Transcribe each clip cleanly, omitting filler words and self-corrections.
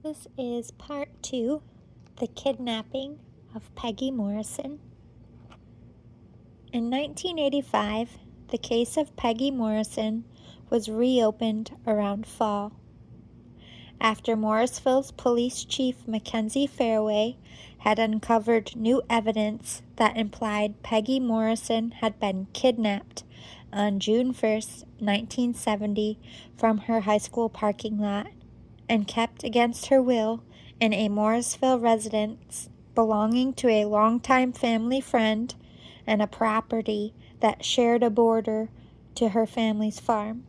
This is part 2, the kidnapping of Peggy Morrison. In 1985, the case of Peggy Morrison was reopened around fall. After Morrisville's police chief Mackenzie Fairway had uncovered new evidence that implied Peggy Morrison had been kidnapped on June 1st, 1970, from her high school parking lot and kept against her will in a Morrisville residence belonging to a longtime family friend and a property that shared a border to her family's farm.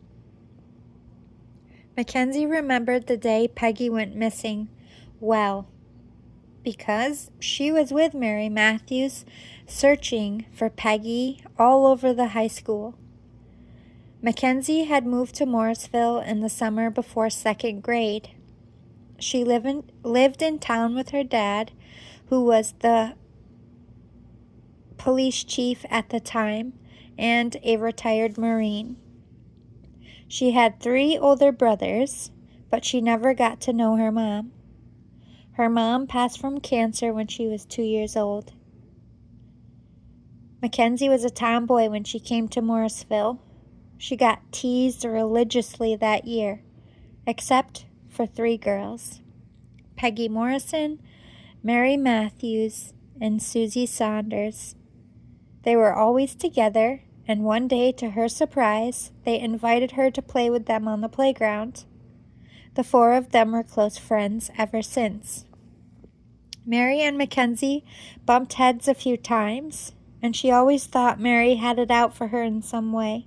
Mackenzie remembered the day Peggy went missing well, because she was with Mary Matthews searching for Peggy all over the high school. Mackenzie had moved to Morrisville in the summer before second grade. She lived in town with her dad, who was the police chief at the time and a retired Marine. She had 3 older brothers, but she never got to know her mom. Her mom passed from cancer when she was 2 years old. Mackenzie was a tomboy when she came to Morrisville. She got teased religiously that year, except for 3 girls: Peggy Morrison, Mary Matthews, and Susie Saunders. They were always together, and one day, to her surprise, they invited her to play with them on the playground. The 4 of them were close friends ever since. Mary and Mackenzie bumped heads a few times, and she always thought Mary had it out for her in some way.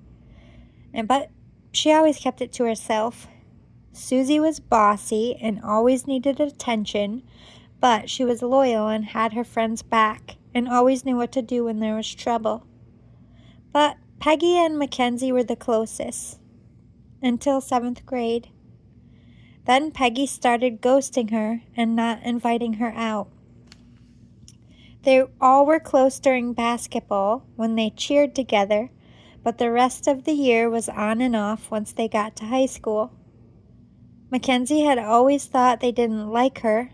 But she always kept it to herself. Susie was bossy and always needed attention, but she was loyal and had her friends' back and always knew what to do when there was trouble. But Peggy and Mackenzie were the closest, until 7th grade. Then Peggy started ghosting her and not inviting her out. They all were close during basketball when they cheered together, but the rest of the year was on and off once they got to high school. Mackenzie had always thought they didn't like her,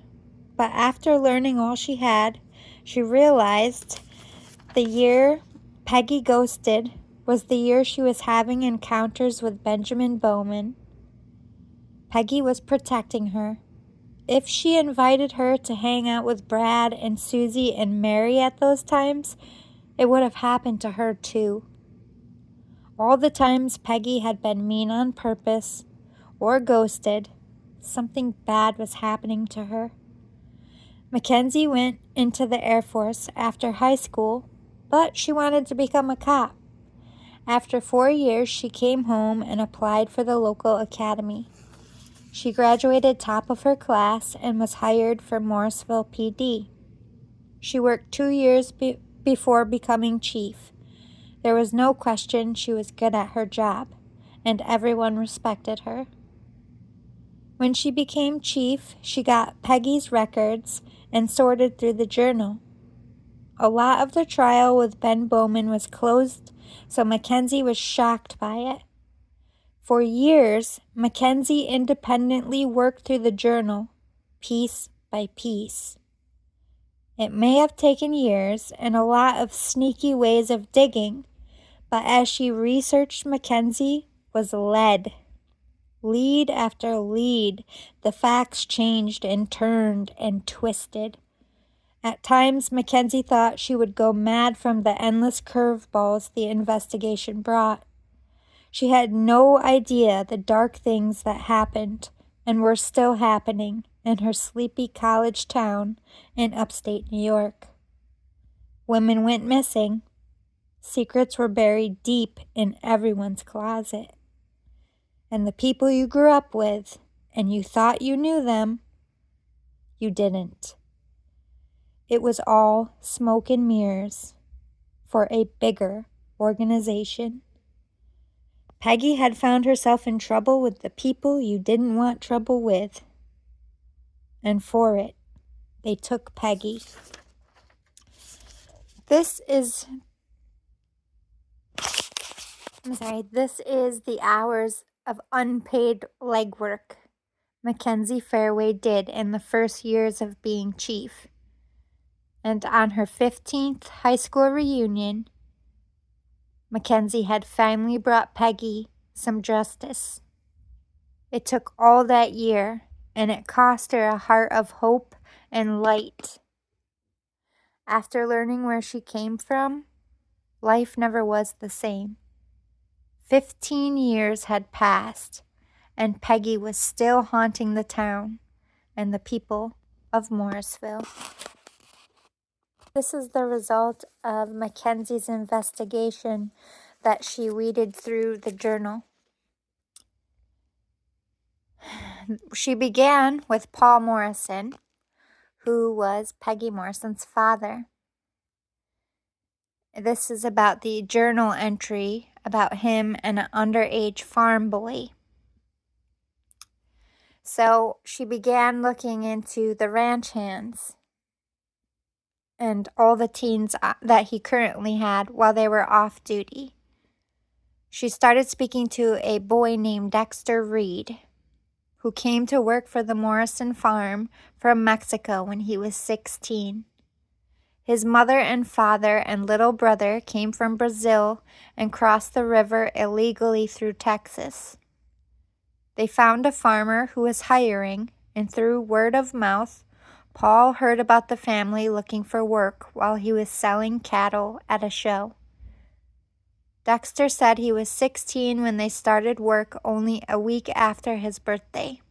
but after learning all she had, she realized the year Peggy ghosted was the year she was having encounters with Benjamin Bowman. Peggy was protecting her. If she invited her to hang out with Brad and Susie and Mary at those times, it would have happened to her too. All the times Peggy had been mean on purpose or ghosted, something bad was happening to her. Mackenzie went into the Air Force after high school, but she wanted to become a cop. After 4 years, she came home and applied for the local academy. She graduated top of her class and was hired for Morrisville PD. She worked 2 years before becoming chief. There was no question she was good at her job, and everyone respected her. When she became chief, she got Peggy's records and sorted through the journal. A lot of the trial with Ben Bowman was closed, so Mackenzie was shocked by it. For years, Mackenzie independently worked through the journal, piece by piece. It may have taken years and a lot of sneaky ways of digging, but as she researched, Mackenzie was led. Lead after lead, the facts changed and turned and twisted. At times, Mackenzie thought she would go mad from the endless curveballs the investigation brought. She had no idea the dark things that happened and were still happening in her sleepy college town in upstate New York. Women went missing. Secrets were buried deep in everyone's closet. And the people you grew up with and you thought you knew them, you didn't. It was all smoke and mirrors for a bigger organization. Peggy had found herself in trouble with the people you didn't want trouble with. And for it, they took Peggy. This is the hours of unpaid legwork Mackenzie Fairway did in the first years of being chief. And on her 15th high school reunion, Mackenzie had finally brought Peggy some justice. It took all that year, and it cost her a heart of hope and light. After learning where she came from, life never was the same. 15 years had passed, and Peggy was still haunting the town and the people of Morrisville. This is the result of Mackenzie's investigation that she weeded through the journal. She began with Paul Morrison, who was Peggy Morrison's father. This is about the journal entry about him and an underage farm boy. So she began looking into the ranch hands and all the teens that he currently had while they were off duty. She started speaking to a boy named Dexter Reed, who came to work for the Morrison farm from Mexico when he was 16. His mother and father and little brother came from Brazil and crossed the river illegally through Texas. They found a farmer who was hiring, and through word of mouth, Paul heard about the family looking for work while he was selling cattle at a show. Dexter said he was 16 when they started work only a week after his birthday.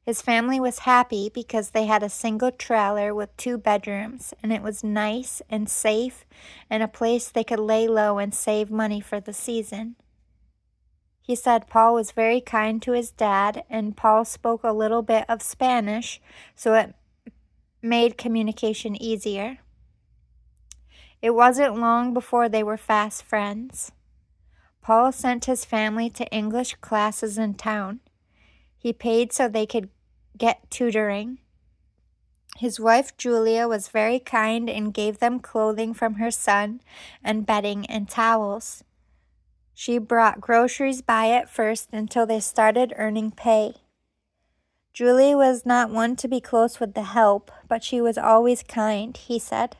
His family was happy because they had a single trailer with 2 bedrooms, and it was nice and safe and a place they could lay low and save money for the season. He said Paul was very kind to his dad, and Paul spoke a little bit of Spanish, so it made communication easier. It wasn't long before they were fast friends. Paul sent his family to English classes in town. He paid so they could get tutoring. His wife Julia was very kind and gave them clothing from her son and bedding and towels. She brought groceries by at first until they started earning pay. Julie was not one to be close with the help, but she was always kind, he said.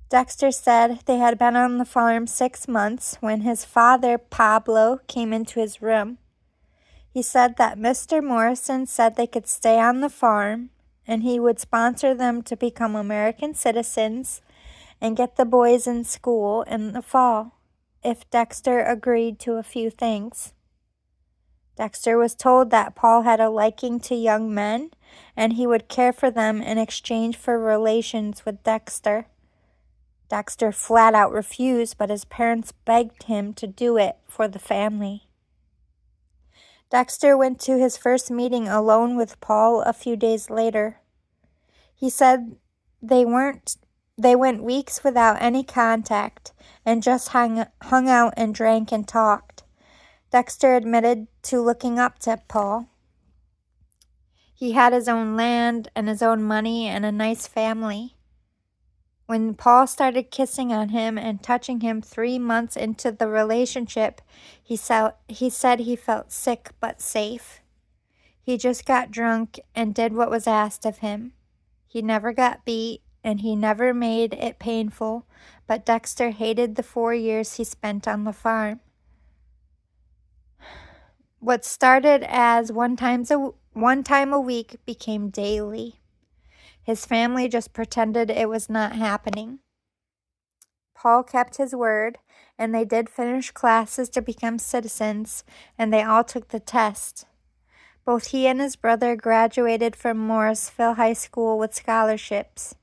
Dexter said they had been on the farm 6 months when his father, Pablo, came into his room. He said that Mr. Morrison said they could stay on the farm and he would sponsor them to become American citizens and get the boys in school in the fall if Dexter agreed to a few things. Dexter was told that Paul had a liking to young men and he would care for them in exchange for relations with Dexter. Dexter flat out refused, but his parents begged him to do it for the family. Dexter went to his first meeting alone with Paul a few days later. He said they went weeks without any contact and just hung out and drank and talked. Dexter admitted to looking up to Paul. He had his own land and his own money and a nice family. When Paul started kissing on him and touching him 3 months into the relationship, he said he felt sick but safe. He just got drunk and did what was asked of him. He never got beat and he never made it painful, but Dexter hated the 4 years he spent on the farm. What started as one time a week became daily. His family just pretended it was not happening. Paul kept his word, and they did finish classes to become citizens, and they all took the test. Both he and his brother graduated from Morrisville High School with scholarships.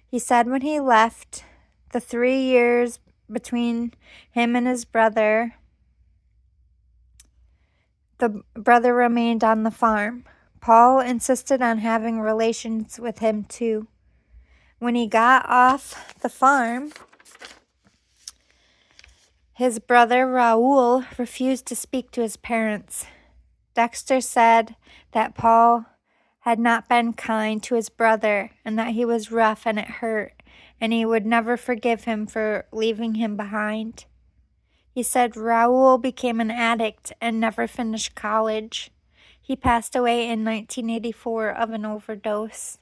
He said when he left, the 3 years between him and his brother, the brother remained on the farm. Paul insisted on having relations with him too. When he got off the farm, his brother Raul refused to speak to his parents. Dexter said that Paul had not been kind to his brother and that he was rough and it hurt, and he would never forgive him for leaving him behind. He said Raul became an addict and never finished college. He passed away in 1984 of an overdose.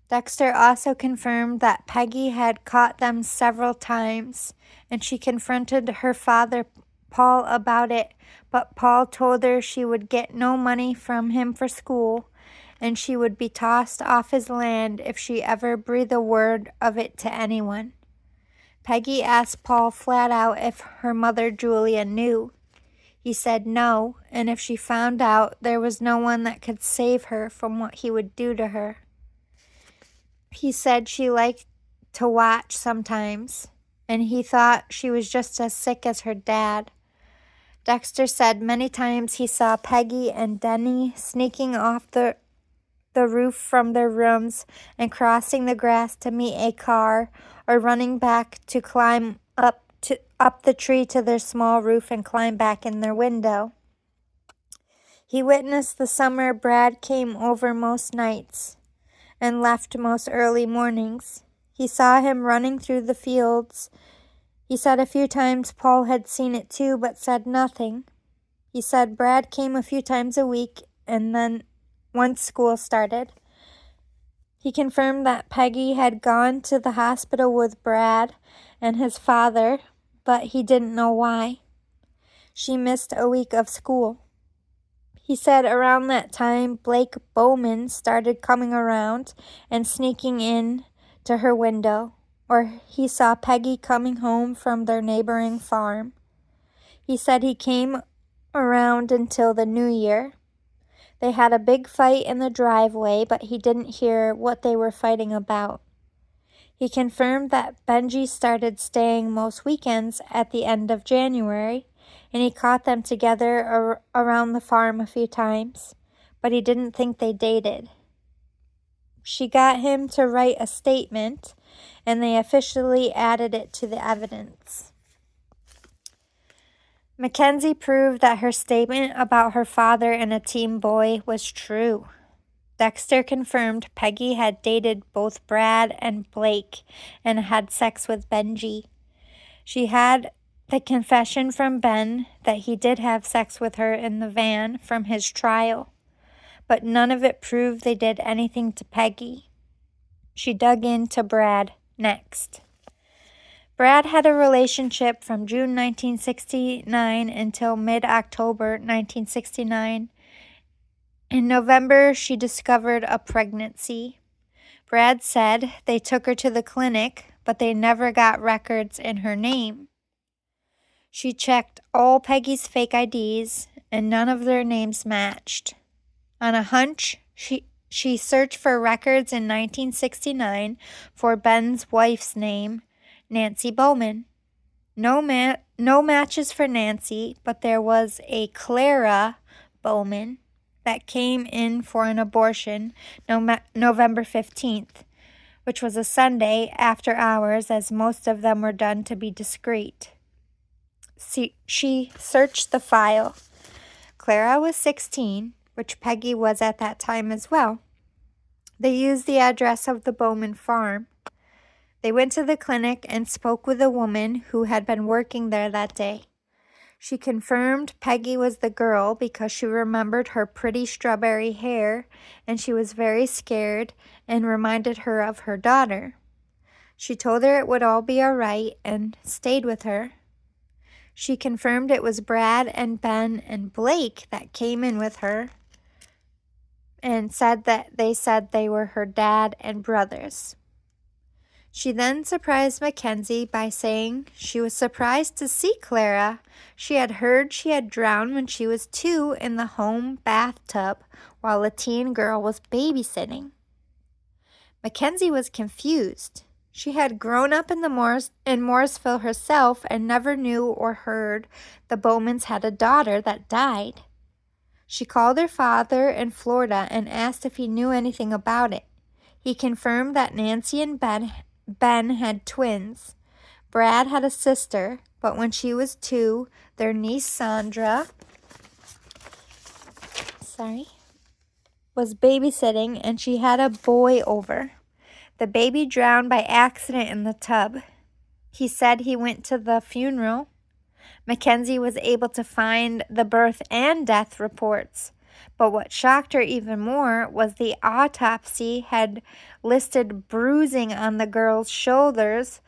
Dexter also confirmed that Peggy had caught them several times, and she confronted her father, Paul, about it, but Paul told her she would get no money from him for school, and she would be tossed off his land if she ever breathed a word of it to anyone. Peggy asked Paul flat out if her mother, Julia, knew. He said no, and if she found out, there was no one that could save her from what he would do to her. He said she liked to watch sometimes, and he thought she was just as sick as her dad. Dexter said many times he saw Peggy and Denny sneaking off the roof from their rooms and crossing the grass to meet a car, or running back to climb up the tree to their small roof and climb back in their window. He witnessed the summer Brad came over most nights and left most early mornings. He saw him running through the fields. He said a few times Paul had seen it too, but said nothing. He said Brad came a few times a week, and then once school started. He confirmed that Peggy had gone to the hospital with Brad and his father, but he didn't know why. She missed a week of school. He said around that time, Blake Bowman started coming around and sneaking in to her window, or he saw Peggy coming home from their neighboring farm. He said he came around until the new year. They had a big fight in the driveway, but he didn't hear what they were fighting about. He confirmed that Benji started staying most weekends at the end of January, and he caught them together around the farm a few times, but he didn't think they dated. She got him to write a statement, and they officially added it to the evidence. Mackenzie proved that her statement about her father and a teen boy was true. Dexter confirmed Peggy had dated both Brad and Blake and had sex with Benji. She had the confession from Ben that he did have sex with her in the van from his trial, but none of it proved they did anything to Peggy. She dug into Brad next. Brad had a relationship from June 1969 until mid-October 1969. In November, she discovered a pregnancy. Brad said they took her to the clinic, but they never got records in her name. She checked all Peggy's fake IDs, and none of their names matched. On a hunch, she searched for records in 1969 for Ben's wife's name, Nancy Bowman. No matches for Nancy, but there was a Clara Bowman that came in for an abortion November 15th, which was a Sunday after hours, as most of them were done to be discreet. She searched the file. Clara was 16, which Peggy was at that time as well. They used the address of the Bowman farm. They went to the clinic and spoke with a woman who had been working there that day. She confirmed Peggy was the girl because she remembered her pretty strawberry hair, and she was very scared and reminded her of her daughter. She told her it would all be all right and stayed with her. She confirmed it was Brad and Ben and Blake that came in with her and said they were her dad and brothers. She then surprised Mackenzie by saying she was surprised to see Clara. She had heard she had drowned when she was 2 in the home bathtub while a teen girl was babysitting. Mackenzie was confused. She had grown up in Morrisville herself and never knew or heard the Bowmans had a daughter that died. She called her father in Florida and asked if he knew anything about it. He confirmed that Nancy and Ben had twins. Brad had a sister, but when she was 2, their niece Sandra was babysitting, and she had a boy over. The baby drowned by accident in the tub. He said he went to the funeral. Mackenzie was able to find the birth and death reports. But what shocked her even more was the autopsy had listed bruising on the girl's shoulders,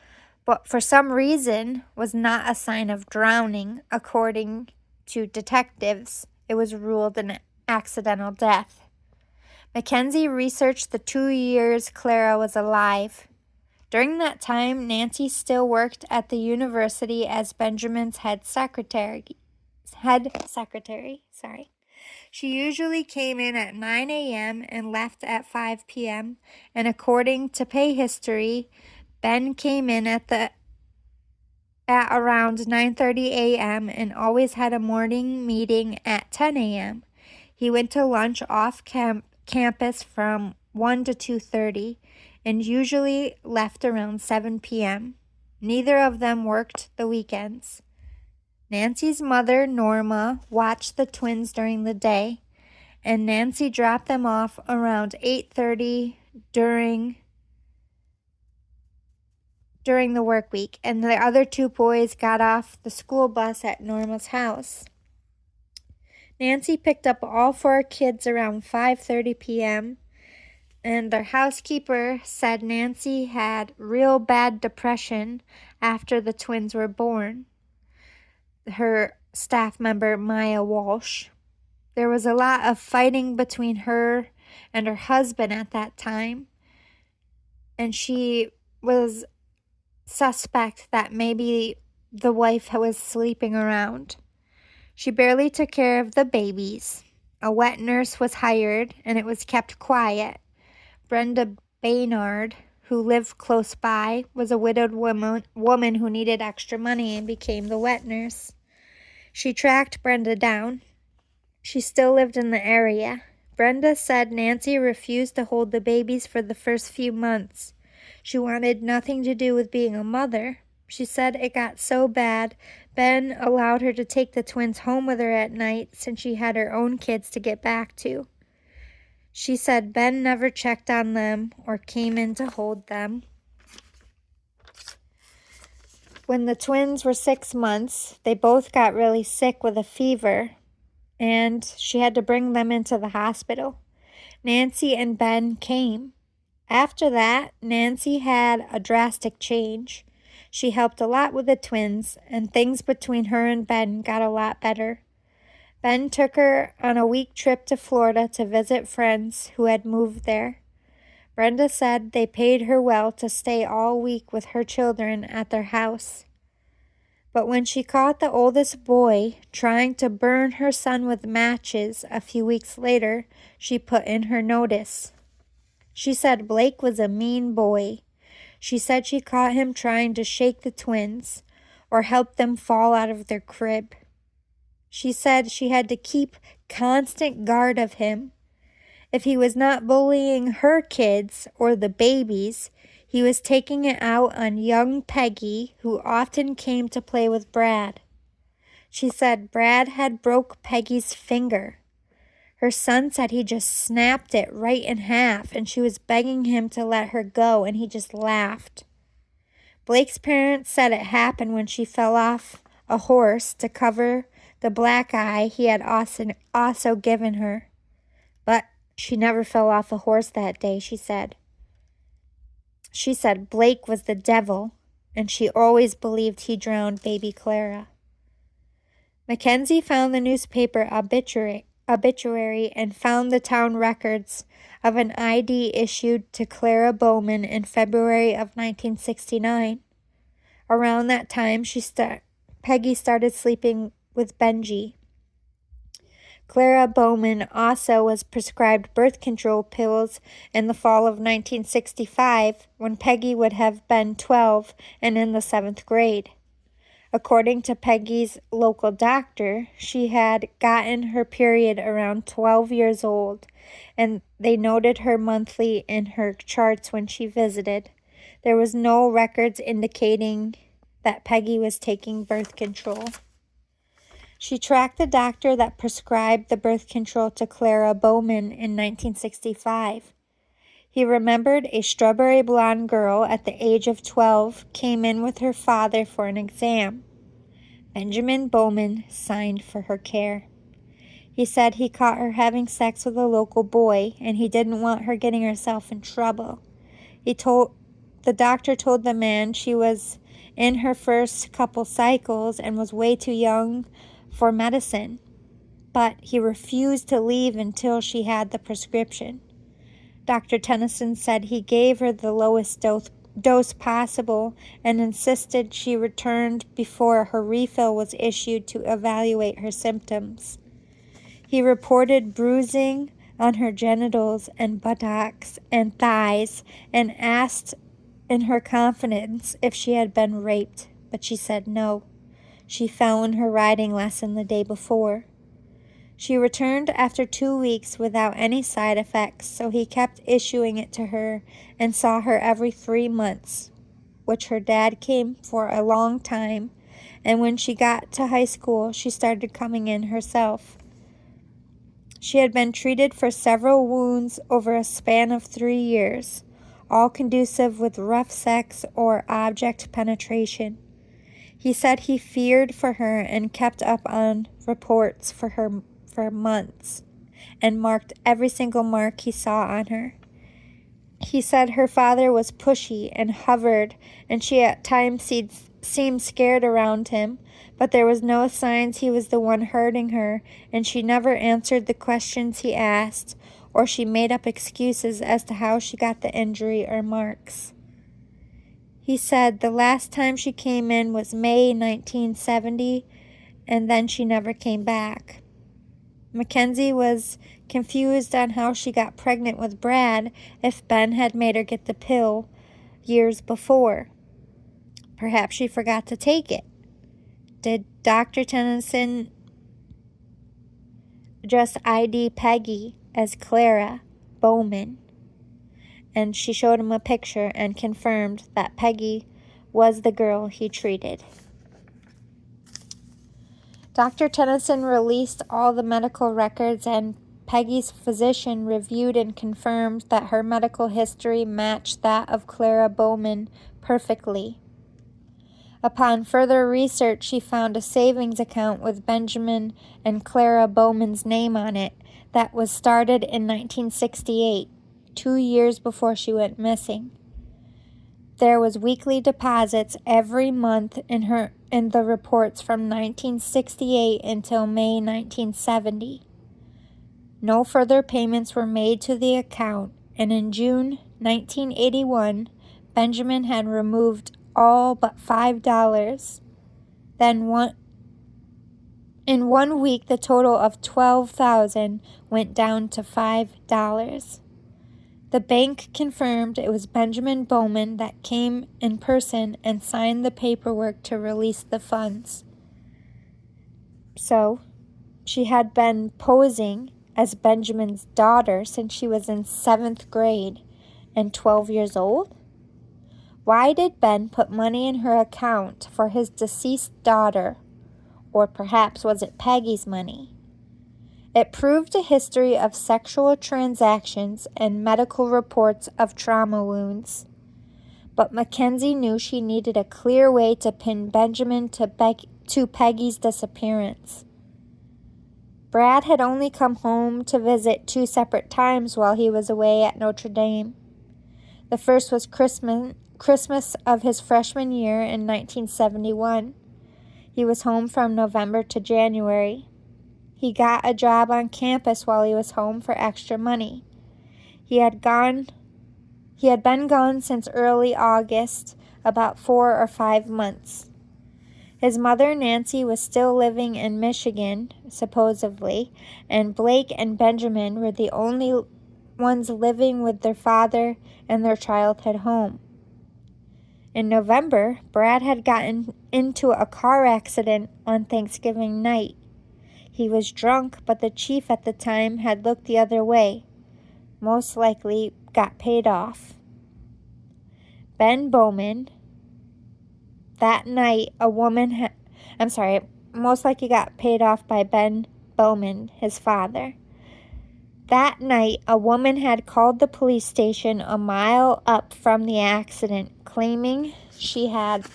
but for some reason was not a sign of drowning. According to detectives, it was ruled an accidental death. Mackenzie researched the 2 years Clara was alive. During that time, Nancy still worked at the university as Benjamin's head secretary. She usually came in at 9 a.m. and left at 5 p.m. And according to pay history, Ben came in at around 9:30 a.m. and always had a morning meeting at 10 a.m. He went to lunch off campus from 1 to 2:30 and usually left around 7 p.m. Neither of them worked the weekends. Nancy's mother, Norma, watched the twins during the day, and Nancy dropped them off around 8:30 during the work week, and the other two boys got off the school bus at Norma's house. Nancy picked up all 4 kids around 5:30 p.m., and their housekeeper said Nancy had real bad depression after the twins were born. Her staff member, Maya Walsh. There was a lot of fighting between her and her husband at that time, and she was suspect that maybe the wife was sleeping around. She barely took care of the babies. A wet nurse was hired, and it was kept quiet. Brenda Baynard, who lived close by, was a widowed woman who needed extra money and became the wet nurse. She tracked Brenda down. She still lived in the area. Brenda said Nancy refused to hold the babies for the first few months. She wanted nothing to do with being a mother. She said it got so bad, Ben allowed her to take the twins home with her at night since she had her own kids to get back to. She said Ben never checked on them or came in to hold them. When the twins were 6 months, they both got really sick with a fever, and she had to bring them into the hospital. Nancy and Ben came. After that, Nancy had a drastic change. She helped a lot with the twins, and things between her and Ben got a lot better. Ben took her on a week trip to Florida to visit friends who had moved there. Brenda said they paid her well to stay all week with her children at their house. But when she caught the oldest boy trying to burn her son with matches a few weeks later, she put in her notice. She said Blake was a mean boy. She said she caught him trying to shake the twins or help them fall out of their crib. She said she had to keep constant guard of him. If he was not bullying her kids or the babies, he was taking it out on young Peggy, who often came to play with Brad. She said Brad had broke Peggy's finger. Her son said he just snapped it right in half, and she was begging him to let her go, and he just laughed. Blake's parents said it happened when she fell off a horse to cover the black eye he had also given her. But she never fell off a horse that day, she said. She said Blake was the devil, and she always believed he drowned baby Clara. Mackenzie found the newspaper obituary and found the town records of an ID issued to Clara Bowman in February of 1969. Around that time, Peggy started sleeping with Benji. Clara Bowman also was prescribed birth control pills in the fall of 1965 when Peggy would have been 12 and in the 7th grade. According to Peggy's local doctor, she had gotten her period around 12 years old, and they noted her monthly in her charts when she visited. There was no records indicating that Peggy was taking birth control. She tracked the doctor that prescribed the birth control to Clara Bowman in 1965. He remembered a strawberry blonde girl at the age of 12 came in with her father for an exam. Benjamin Bowman signed for her care. He said he caught her having sex with a local boy, and he didn't want her getting herself in trouble. The doctor told the man she was in her first couple cycles and was way too young for medicine, but he refused to leave until she had the prescription. Dr. Tennyson said he gave her the lowest dose possible and insisted she returned before her refill was issued to evaluate her symptoms. He reported bruising on her genitals and buttocks and thighs and asked in her confidence if she had been raped, but she said no. She fell in her riding lesson the day before. She returned after 2 weeks without any side effects, so he kept issuing it to her and saw her every 3 months, which her dad came for a long time, and when she got to high school, she started coming in herself. She had been treated for several wounds over a span of 3 years, all conducive with rough sex or object penetration. He said he feared for her and kept up on reports for her for months and marked every single mark he saw on her. He said her father was pushy and hovered, and she at times seemed scared around him, but there was no signs he was the one hurting her, and she never answered the questions he asked, or she made up excuses as to how she got the injury or marks. He said the last time she came in was May 1970, and then she never came back. Mackenzie was confused on how she got pregnant with Brad if Ben had made her get the pill years before. Perhaps she forgot to take it. Did Dr. Tennyson just ID Peggy as Clara Bowman? And she showed him a picture and confirmed that Peggy was the girl he treated. Dr. Tennyson released all the medical records, and Peggy's physician reviewed and confirmed that her medical history matched that of Clara Bowman perfectly. Upon further research, she found a savings account with Benjamin and Clara Bowman's name on it that was started in 1968, 2 years before she went missing. There was weekly deposits every month in the reports from 1968 until May 1970. No further payments were made to the account, and in June 1981, Benjamin had removed all but $5. Then in 1 week, the total of $12,000 went down to $5. The bank confirmed it was Benjamin Bowman that came in person and signed the paperwork to release the funds. So, she had been posing as Benjamin's daughter since she was in 7th grade and 12 years old? Why did Ben put money in her account for his deceased daughter? Or perhaps was it Peggy's money? It proved a history of sexual transactions and medical reports of trauma wounds. But Mackenzie knew she needed a clear way to pin Benjamin to Peggy's disappearance. Brad had only come home to visit 2 separate times while he was away at Notre Dame. The first was Christmas of his freshman year in 1971. He was home from November to January. He got a job on campus while he was home for extra money. He had been gone since early August, about 4 or 5 months. His mother, Nancy, was still living in Michigan, supposedly, and Blake and Benjamin were the only ones living with their father and their childhood home. In November, Brad had gotten into a car accident on Thanksgiving night. He was drunk, but the chief at the time had looked the other way. Most likely got paid off. Ben Bowman. That night, most likely got paid off by Ben Bowman, his father. That night, a woman had called the police station a mile up from the accident, claiming she had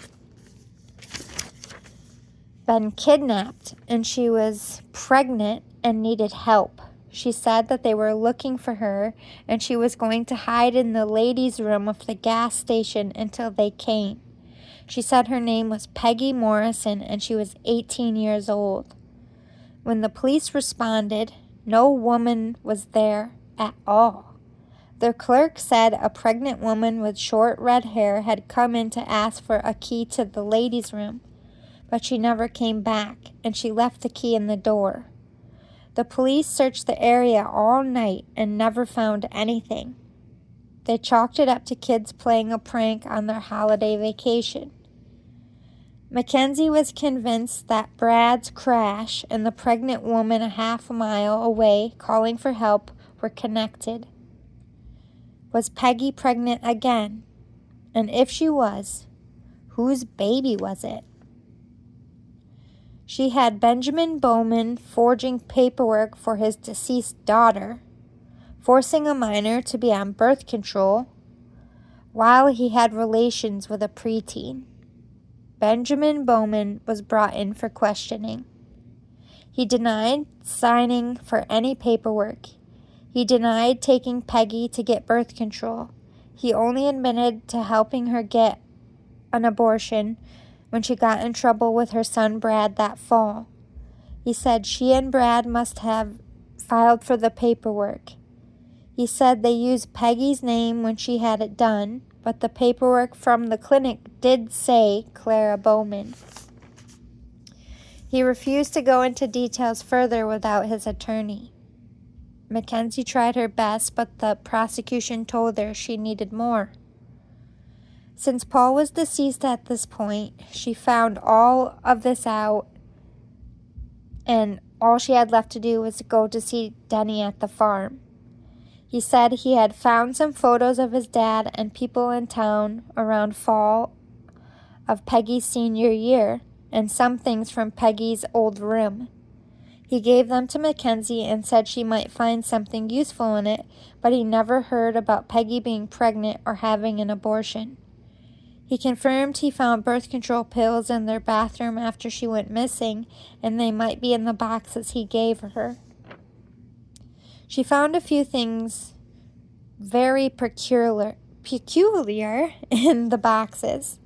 been kidnapped and she was pregnant and needed help. She said that they were looking for her and she was going to hide in the ladies' room of the gas station until they came. She said her name was Peggy Morrison and she was 18 years old. When the police responded, no woman was there at all. The clerk said a pregnant woman with short red hair had come in to ask for a key to the ladies' room, but she never came back, and she left the key in the door. The police searched the area all night and never found anything. They chalked it up to kids playing a prank on their holiday vacation. Mackenzie was convinced that Brad's crash and the pregnant woman a half a mile away calling for help were connected. Was Peggy pregnant again? And if she was, whose baby was it? She had Benjamin Bowman forging paperwork for his deceased daughter, forcing a minor to be on birth control while he had relations with a preteen. Benjamin Bowman was brought in for questioning. He denied signing for any paperwork. He denied taking Peggy to get birth control. He only admitted to helping her get an abortion when she got in trouble with her son Brad that fall. He said she and Brad must have filed for the paperwork. He said they used Peggy's name when she had it done, but the paperwork from the clinic did say Clara Bowman. He refused to go into details further without his attorney. Mackenzie tried her best, but the prosecution told her she needed more. Since Paul was deceased at this point, she found all of this out, and all she had left to do was go to see Denny at the farm. He said he had found some photos of his dad and people in town around fall of Peggy's senior year, and some things from Peggy's old room. He gave them to Mackenzie and said she might find something useful in it, but he never heard about Peggy being pregnant or having an abortion. He confirmed he found birth control pills in their bathroom after she went missing, and they might be in the boxes he gave her. She found a few things very peculiar in the boxes.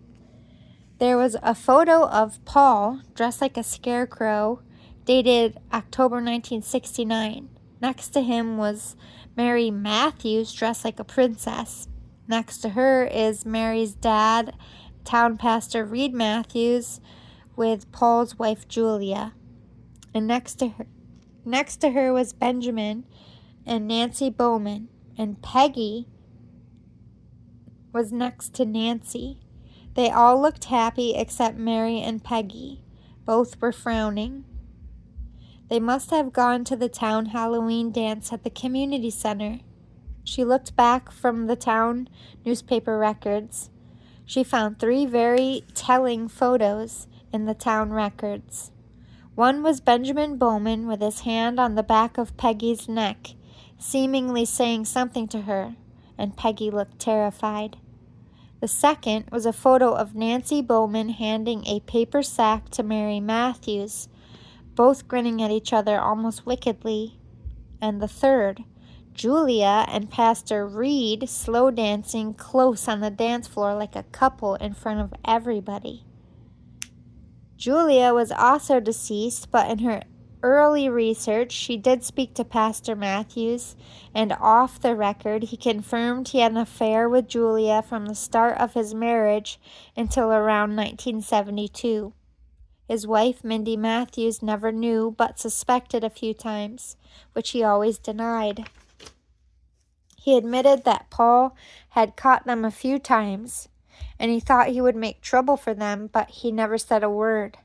There was a photo of Paul dressed like a scarecrow, dated October 1969. Next to him was Mary Matthews dressed like a princess. Next to her is Mary's dad, town pastor Reed Matthews, with Paul's wife Julia. And next to her was Benjamin and Nancy Bowman, and Peggy was next to Nancy. They all looked happy except Mary and Peggy. Both were frowning. They must have gone to the town Halloween dance at the community center. She looked back from the town newspaper records. She found 3 very telling photos in the town records. One was Benjamin Bowman with his hand on the back of Peggy's neck, seemingly saying something to her, and Peggy looked terrified. The second was a photo of Nancy Bowman handing a paper sack to Mary Matthews, both grinning at each other almost wickedly. And the third, Julia and Pastor Reed slow dancing close on the dance floor like a couple in front of everybody. Julia was also deceased, but in her early research, she did speak to Pastor Matthews, and off the record, he confirmed he had an affair with Julia from the start of his marriage until around 1972. His wife, Mindy Matthews, never knew but suspected a few times, which he always denied. He admitted that Paul had caught them a few times, and he thought he would make trouble for them, but he never said a word.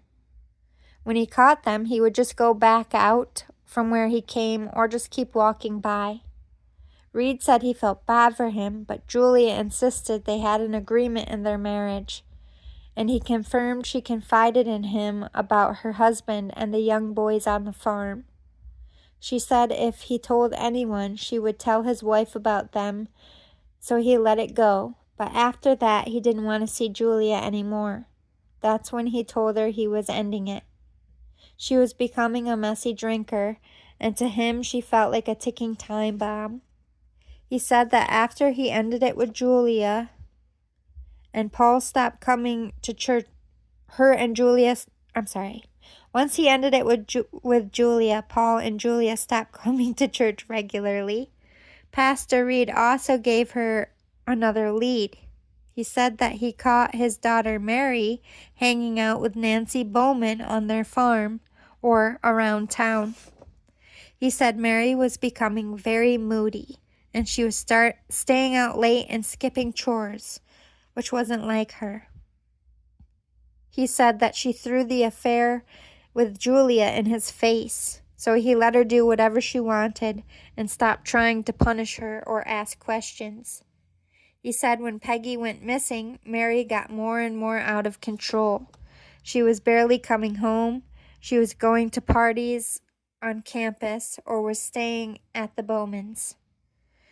When he caught them, he would just go back out from where he came or just keep walking by. Reed said he felt bad for him, but Julia insisted they had an agreement in their marriage, and he confirmed she confided in him about her husband and the young boys on the farm. She said if he told anyone, she would tell his wife about them, so he let it go. But after that, he didn't want to see Julia anymore. That's when he told her he was ending it. She was becoming a messy drinker, and to him she felt like a ticking time bomb. He said that after he ended it with Julia and Paul stopped coming to church, once he ended it with Julia, Paul and Julia stopped coming to church regularly. Pastor Reed also gave her another lead. He said that he caught his daughter Mary hanging out with Nancy Bowman on their farm or around town. He said Mary was becoming very moody, and she was staying out late and skipping chores, which wasn't like her. He said that she threw the affair with Julia in his face, so he let her do whatever she wanted and stopped trying to punish her or ask questions. He said when Peggy went missing, Mary got more and more out of control. She was barely coming home. She was going to parties on campus or was staying at the Bowmans.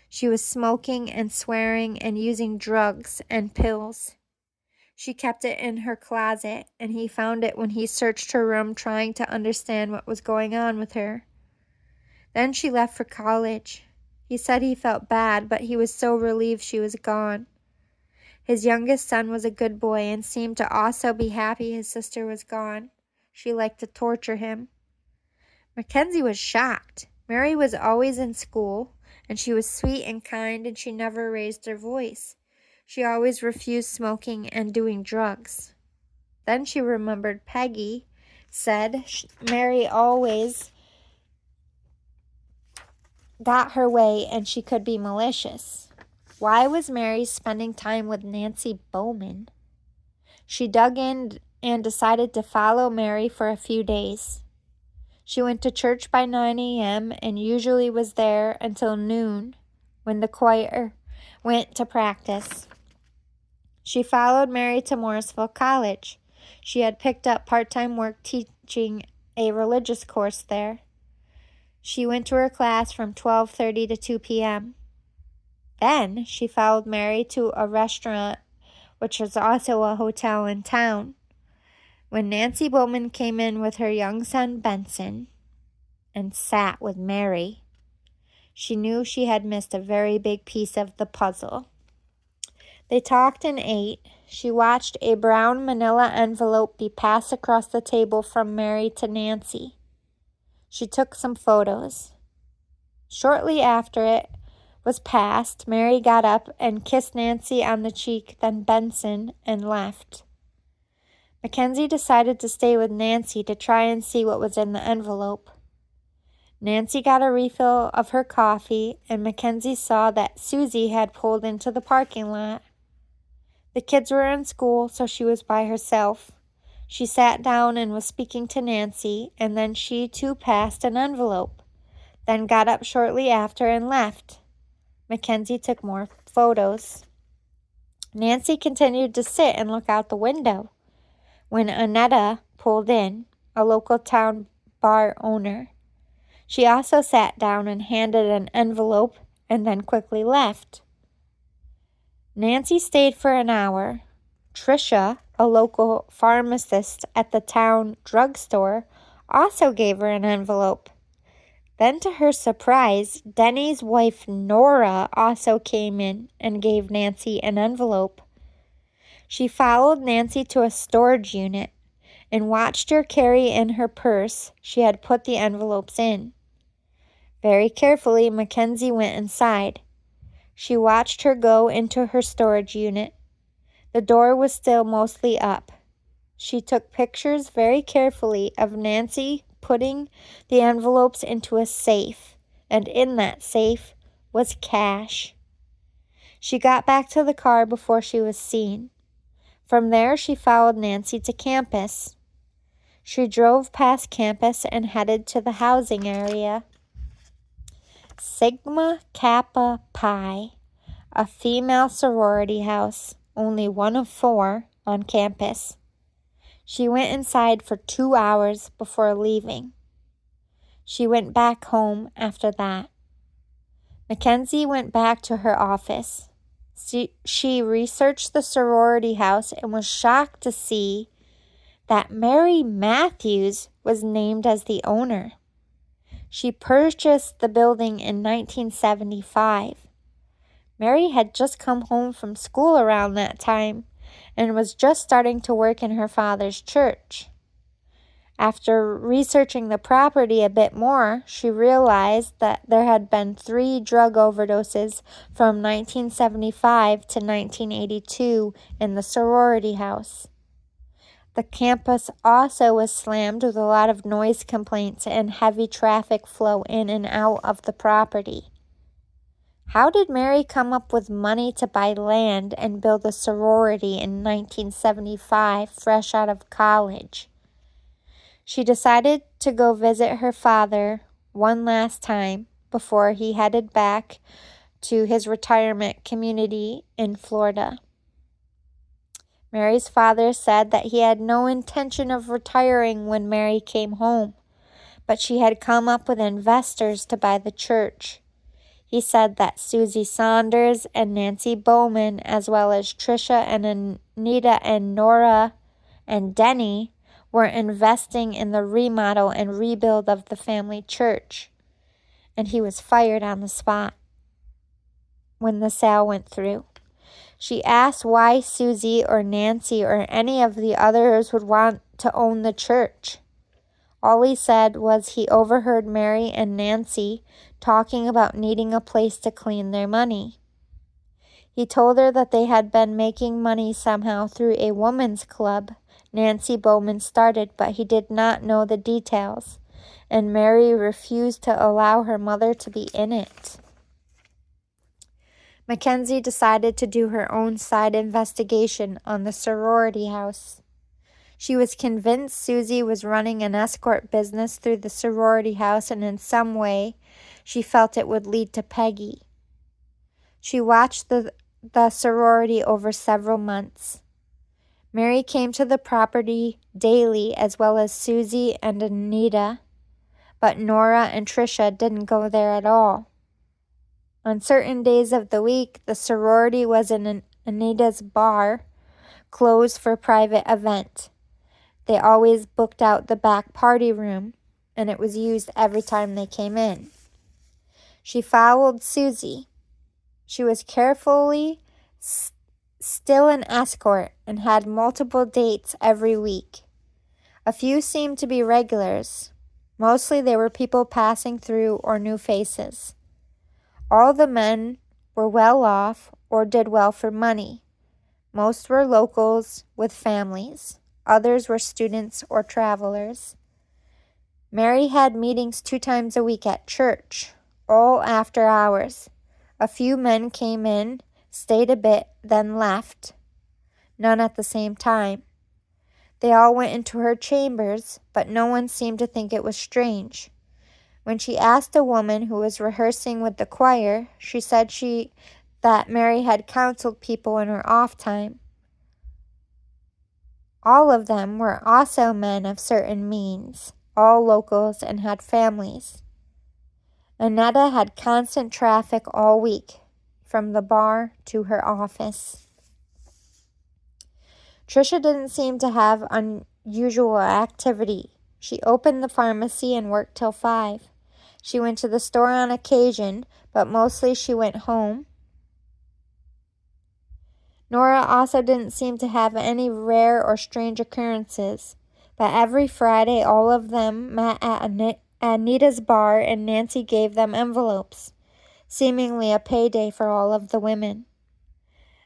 She was smoking and swearing and using drugs and pills. She kept it in her closet, and he found it when he searched her room trying to understand what was going on with her. Then she left for college. He said he felt bad, but he was so relieved she was gone. His youngest son was a good boy and seemed to also be happy his sister was gone. She liked to torture him. Mackenzie was shocked. Mary was always in school, and she was sweet and kind, and she never raised her voice. She always refused smoking and doing drugs. Then she remembered Peggy said Mary always got her way and she could be malicious. Why was Mary spending time with Nancy Bowman? She dug in and decided to follow Mary for a few days. She went to church by 9 a.m. and usually was there until noon when the choir went to practice. She followed Mary to Morrisville College. She had picked up part-time work teaching a religious course there. She went to her class from 12:30 to 2 p.m. Then she followed Mary to a restaurant, which was also a hotel in town. When Nancy Bowman came in with her young son Benson and sat with Mary, she knew she had missed a very big piece of the puzzle. They talked and ate. She watched a brown manila envelope be passed across the table from Mary to Nancy. She took some photos. Shortly after it was passed, Mary got up and kissed Nancy on the cheek, then Benson, and left. Mackenzie decided to stay with Nancy to try and see what was in the envelope. Nancy got a refill of her coffee, and Mackenzie saw that Susie had pulled into the parking lot. The kids were in school, so she was by herself. She sat down and was speaking to Nancy, and then she too passed an envelope, then got up shortly after and left. Mackenzie took more photos. Nancy continued to sit and look out the window when Annetta pulled in, a local town bar owner. She also sat down and handed an envelope and then quickly left. Nancy stayed for an hour. Tricia, a local pharmacist at the town drugstore, also gave her an envelope. Then, to her surprise, Denny's wife Nora also came in and gave Nancy an envelope. She followed Nancy to a storage unit and watched her carry in her purse she had put the envelopes in. Very carefully, Mackenzie went inside. She watched her go into her storage unit. The door was still mostly up. She took pictures very carefully of Nancy putting the envelopes into a safe, and in that safe was cash. She got back to the car before she was seen. From there, she followed Nancy to campus. She drove past campus and headed to the housing area. Sigma Kappa Pi, a female sorority house, only one of 4 on campus. She went inside for 2 hours before leaving. She went back home after that. Mackenzie went back to her office. She researched the sorority house and was shocked to see that Mary Matthews was named as the owner. She purchased the building in 1975. Mary had just come home from school around that time and was just starting to work in her father's church. After researching the property a bit more, she realized that there had been 3 drug overdoses from 1975 to 1982 in the sorority house. The campus also was slammed with a lot of noise complaints and heavy traffic flow in and out of the property. How did Mary come up with money to buy land and build a sorority in 1975, fresh out of college? She decided to go visit her father one last time before he headed back to his retirement community in Florida. Mary's father said that he had no intention of retiring when Mary came home, but she had come up with investors to buy the church. He said that Susie Saunders and Nancy Bowman, as well as Tricia and Anita and Nora and Denny, were investing in the remodel and rebuild of the family church, and he was fired on the spot when the sale went through. She asked why Susie or Nancy or any of the others would want to own the church. All he said was he overheard Mary and Nancy talking about needing a place to clean their money. He told her that they had been making money somehow through a women's club Nancy Bowman started, but he did not know the details, and Mary refused to allow her mother to be in it. Mackenzie decided to do her own side investigation on the sorority house. She was convinced Susie was running an escort business through the sorority house, and in some way, she felt it would lead to Peggy. She watched the sorority over several months. Mary came to the property daily, as well as Susie and Anita, but Nora and Tricia didn't go there at all. On certain days of the week, the sorority was in Anita's bar, closed for private event. They always booked out the back party room, and it was used every time they came in. She followed Susie. She was carefully still an escort and had multiple dates every week. A few seemed to be regulars. Mostly they were people passing through or new faces. All the men were well off or did well for money. Most were locals with families. Others were students or travelers. Mary had meetings 2 times a week at church, all after hours. A few men came in, stayed a bit, then left. None at the same time. They all went into her chambers, but no one seemed to think it was strange. When she asked a woman who was rehearsing with the choir, she said that Mary had counseled people in her off time. All of them were also men of certain means, all locals and had families. Annetta had constant traffic all week, from the bar to her office. Tricia didn't seem to have unusual activity. She opened the pharmacy and worked till 5. She went to the store on occasion, but mostly she went home. Nora also didn't seem to have any rare or strange occurrences, but every Friday all of them met at Anita's bar and Nancy gave them envelopes, seemingly a payday for all of the women.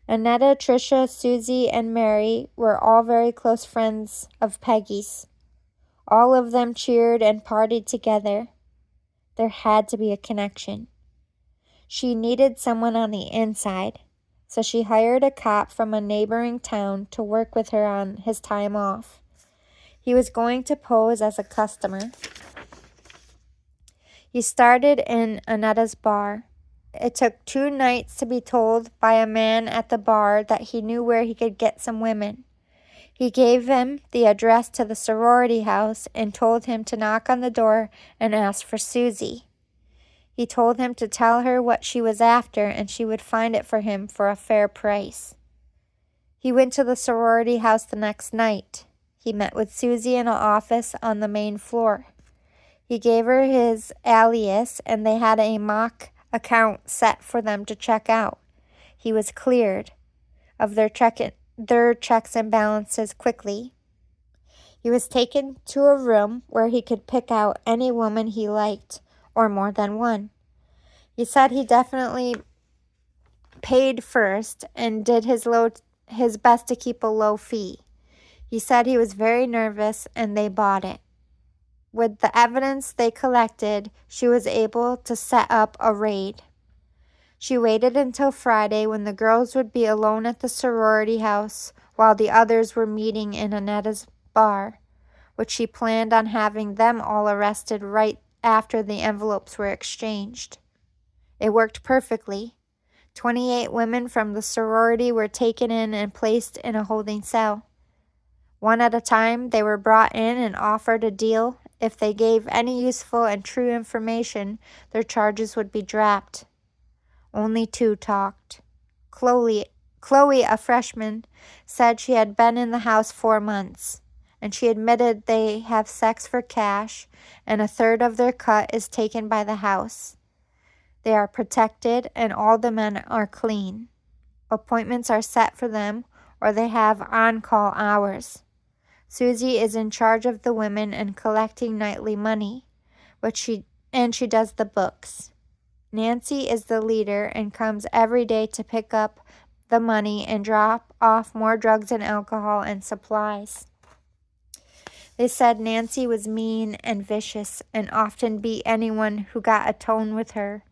Annetta, Tricia, Susie, and Mary were all very close friends of Peggy's. All of them cheered and partied together. There had to be a connection. She needed someone on the inside, so she hired a cop from a neighboring town to work with her on his time off. He was going to pose as a customer. He started in Annetta's bar. It took 2 nights to be told by a man at the bar that he knew where he could get some women. He gave him the address to the sorority house and told him to knock on the door and ask for Susie. He told him to tell her what she was after and she would find it for him for a fair price. He went to the sorority house the next night. he met with Susie in an office on the main floor. He gave her his alias, and they had a mock account set for them to check out. He was cleared of their checks and balances quickly. He was taken to a room where he could pick out any woman he liked, or more than one. He said he definitely paid first and did his best to keep a low fee. He said he was very nervous, and they bought it. With the evidence they collected, she was able to set up a raid. She waited until Friday when the girls would be alone at the sorority house while the others were meeting in Annetta's bar, which she planned on having them all arrested right after the envelopes were exchanged. It worked perfectly. 28 women from the sorority were taken in and placed in a holding cell. One at a time, they were brought in and offered a deal. If they gave any useful and true information, their charges would be dropped. Only 2 talked. Chloe, a freshman, said she had been in the house 4 months, and she admitted they have sex for cash, and a third of their cut is taken by the house. They are protected, and all the men are clean. Appointments are set for them, or they have on-call hours. Susie is in charge of the women and collecting nightly money, she does the books. Nancy is the leader and comes every day to pick up the money and drop off more drugs and alcohol and supplies. They said Nancy was mean and vicious and often beat anyone who got a tone with her,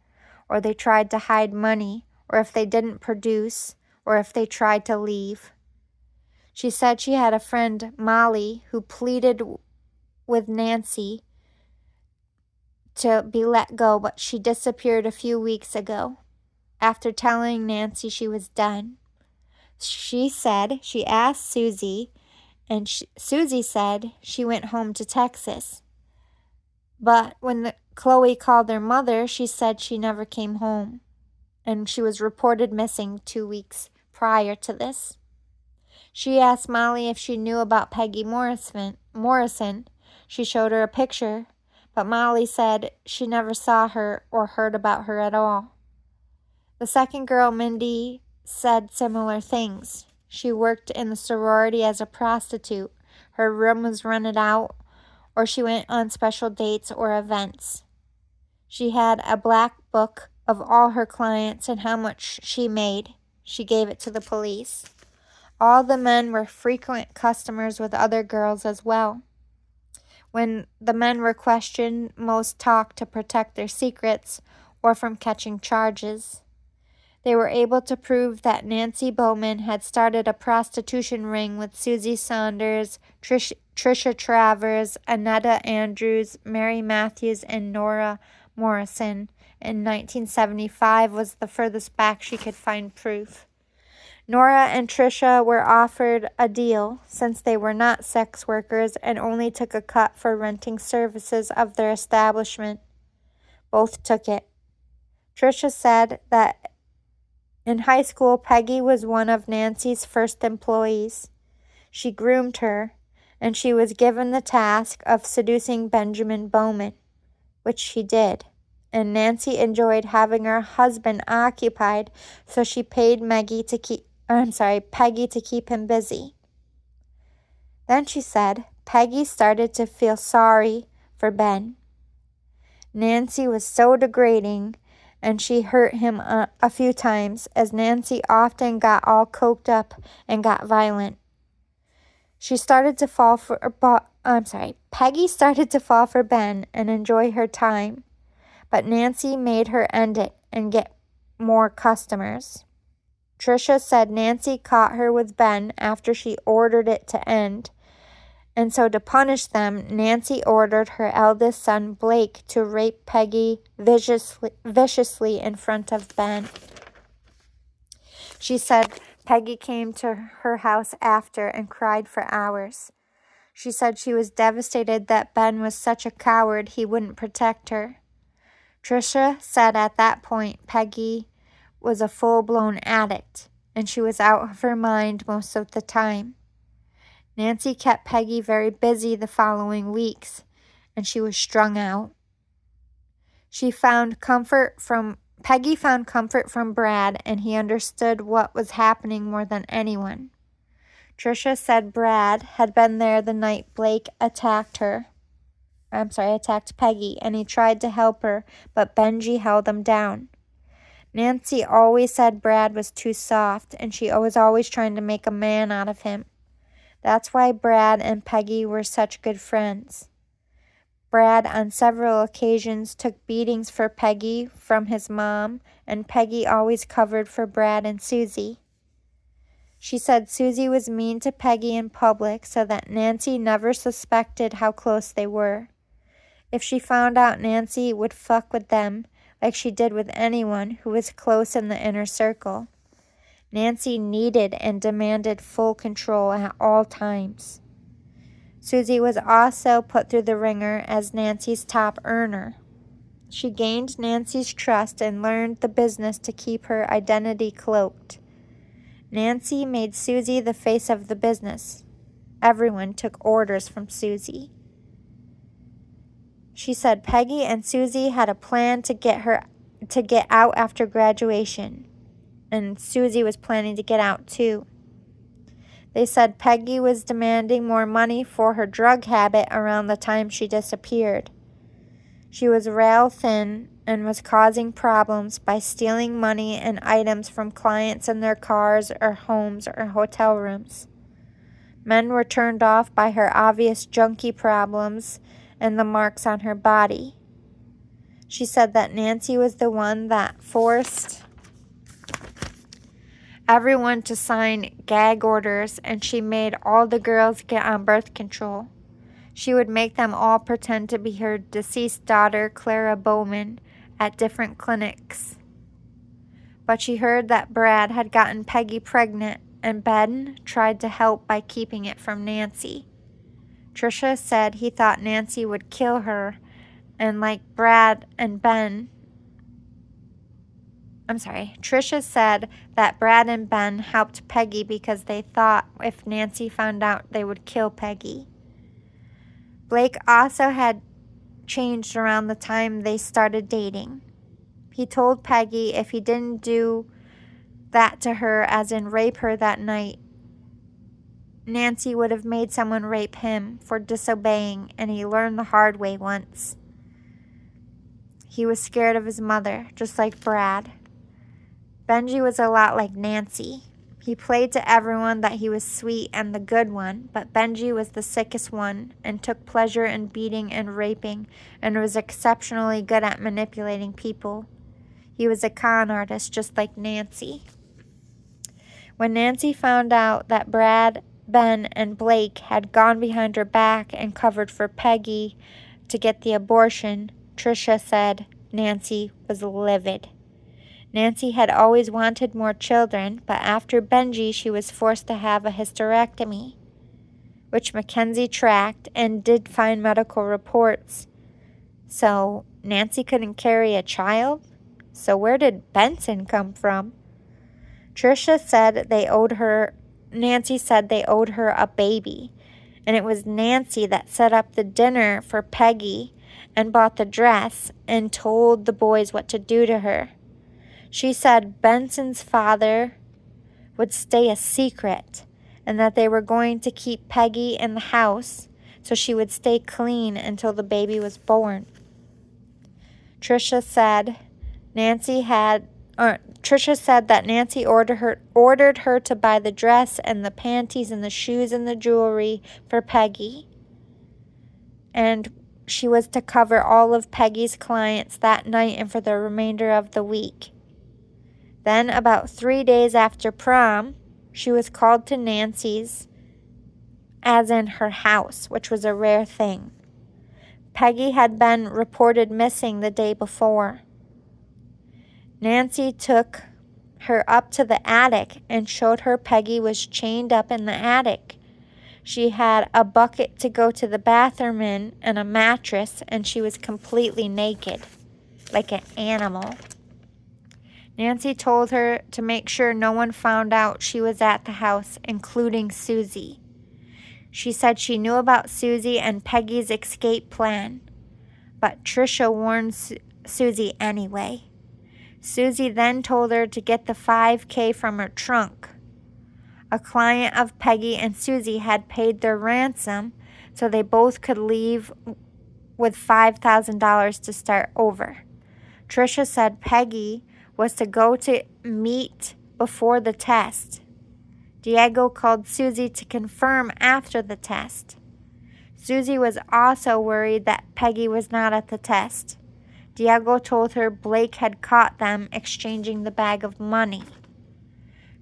or they tried to hide money, or if they didn't produce, or if they tried to leave. She said she had a friend, Molly, who pleaded with Nancy to be let go, but she disappeared a few weeks ago after telling Nancy she was done. She said she asked Susie, and Susie said she went home to Texas. But when Chloe called her mother, she said she never came home, and she was reported missing 2 weeks prior to this. She asked Molly if she knew about Peggy Morrison. She showed her a picture, but Molly said she never saw her or heard about her at all. The second girl, Mindy, said similar things. She worked in the sorority as a prostitute. Her room was rented out, or she went on special dates or events. She had a black book of all her clients and how much she made. She gave it to the police. All the men were frequent customers with other girls as well. When the men were questioned, most talked to protect their secrets or from catching charges. They were able to prove that Bowman had started a prostitution ring with Susie Saunders, Tricia Travers, Annetta Andrews, Mary Matthews, and Nora Morrison. In 1975 was the furthest back she could find proof. Nora and Tricia were offered a deal since they were not sex workers and only took a cut for renting services of their establishment. Both took it. Tricia said that in high school, Peggy was one of Nancy's first employees. She groomed her, and she was given the task of seducing Benjamin Bowman, which she did. And Nancy enjoyed having her husband occupied, so she paid Peggy to keep him busy. Then she said Peggy started to feel sorry for Ben. Nancy was so degrading, and she hurt him a few times, as Nancy often got all coked up and got violent. Peggy started to fall for Ben and enjoy her time, but Nancy made her end it and get more customers. Tricia said Nancy caught her with Ben after she ordered it to end, and so to punish them, Nancy ordered her eldest son, Blake, to rape Peggy viciously in front of Ben. She said Peggy came to her house after and cried for hours. She said she was devastated that Ben was such a coward he wouldn't protect her. Tricia said at that point Peggy was a full-blown addict, and she was out of her mind most of the time. Nancy kept Peggy very busy the following weeks, and she was strung out. Peggy found comfort from Brad, and he understood what was happening more than anyone. Tricia said Brad had been there the night Blake attacked Peggy, and he tried to help her, but Benji held him down. Nancy always said Brad was too soft, and she was always trying to make a man out of him. That's why Brad and Peggy were such good friends. Brad on several occasions took beatings for Peggy from his mom, and Peggy always covered for Brad and Susie. She said Susie was mean to Peggy in public so that Nancy never suspected how close they were. If she found out Nancy would fuck with them, like she did with anyone who was close in the inner circle, Nancy needed and demanded full control at all times. Susie was also put through the ringer as Nancy's top earner. She gained Nancy's trust and learned the business to keep her identity cloaked. Nancy made Susie the face of the business. Everyone took orders from Susie. She said Peggy and Susie had a plan to get out after graduation, and Susie was planning to get out too. They said Peggy was demanding more money for her drug habit around the time she disappeared. She was rail thin and was causing problems by stealing money and items from clients in their cars or homes or hotel rooms. Men were turned off by her obvious junkie problems and the marks on her body. She said that Nancy was the one that forced everyone to sign gag orders, and she made all the girls get on birth control. She would make them all pretend to be her deceased daughter, Clara Bowman, at different clinics. But she heard that Brad had gotten Peggy pregnant, and Ben tried to help by keeping it from Nancy. Tricia said he thought Nancy would kill her, and Tricia said that Brad and Ben helped Peggy because they thought if Nancy found out they would kill Peggy. Blake also had changed around the time they started dating. He told Peggy if he didn't do that to her, as in rape her that night, Nancy would have made someone rape him for disobeying, and he learned the hard way once. He was scared of his mother, just like Brad. Benji was a lot like Nancy. He played to everyone that he was sweet and the good one, but Benji was the sickest one and took pleasure in beating and raping and was exceptionally good at manipulating people. He was a con artist just like Nancy. When Nancy found out that Brad, Ben, and Blake had gone behind her back and covered for Peggy to get the abortion, Tricia said Nancy was livid. Nancy had always wanted more children, but after Benji, she was forced to have a hysterectomy, which Mackenzie tracked and did find medical reports. So Nancy couldn't carry a child? So where did Benson come from? Tricia said Nancy said they owed her a baby, and it was Nancy that set up the dinner for Peggy and bought the dress and told the boys what to do to her. She said Benson's father would stay a secret and that they were going to keep Peggy in the house so she would stay clean until the baby was born. Tricia said that Nancy ordered her to buy the dress and the panties and the shoes and the jewelry for Peggy. And she was to cover all of Peggy's clients that night and for the remainder of the week. Then, about 3 days after prom, she was called to Nancy's, as in her house, which was a rare thing. Peggy had been reported missing the day before. Nancy took her up to the attic and showed her Peggy was chained up in the attic. She had a bucket to go to the bathroom in and a mattress, and she was completely naked, like an animal. Nancy told her to make sure no one found out she was at the house, including Susie. She said she knew about Susie and Peggy's escape plan, but Tricia warned Susie anyway. Susie then told her to get the $5,000 from her trunk. A client of Peggy and Susie had paid their ransom, so they both could leave with $5,000 to start over. Tricia said Peggy was to go to meet before the test. Diego called Susie to confirm after the test. Susie was also worried that Peggy was not at the test. Diego told her Blake had caught them exchanging the bag of money.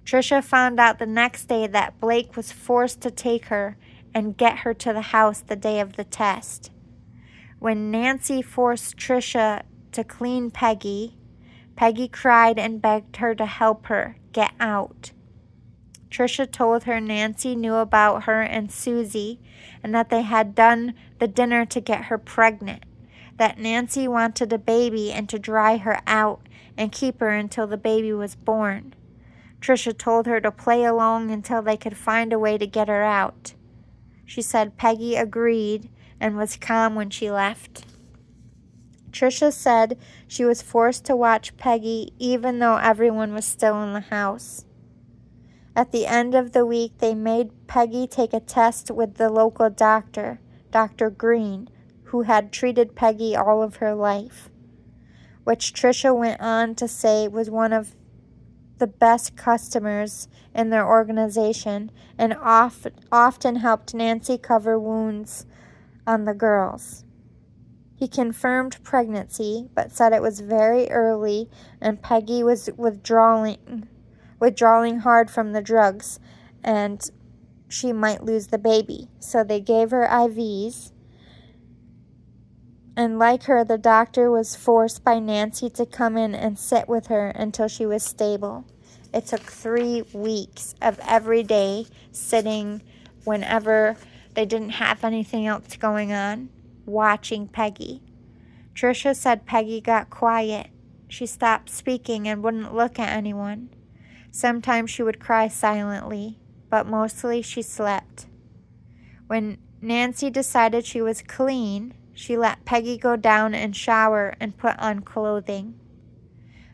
Tricia found out the next day that Blake was forced to take her and get her to the house the day of the test. When Nancy forced Tricia to clean Peggy, Peggy cried and begged her to help her get out. Tricia told her Nancy knew about her and Susie and that they had done the dinner to get her pregnant, that Nancy wanted a baby and to dry her out and keep her until the baby was born. Tricia told her to play along until they could find a way to get her out. She said Peggy agreed and was calm when she left. Tricia said she was forced to watch Peggy even though everyone was still in the house. At the end of the week, they made Peggy take a test with the local doctor, Dr. Green, who had treated Peggy all of her life, which Tricia went on to say was one of the best customers in their organization and often helped Nancy cover wounds on the girls. He confirmed pregnancy, but said it was very early and Peggy was withdrawing hard from the drugs and she might lose the baby. So they gave her IVs. And like her, the doctor was forced by Nancy to come in and sit with her until she was stable. It took 3 weeks of every day sitting whenever they didn't have anything else going on, watching Peggy. Tricia said Peggy got quiet. She stopped speaking and wouldn't look at anyone. Sometimes she would cry silently, but mostly she slept. When Nancy decided she was clean, she let Peggy go down and shower and put on clothing.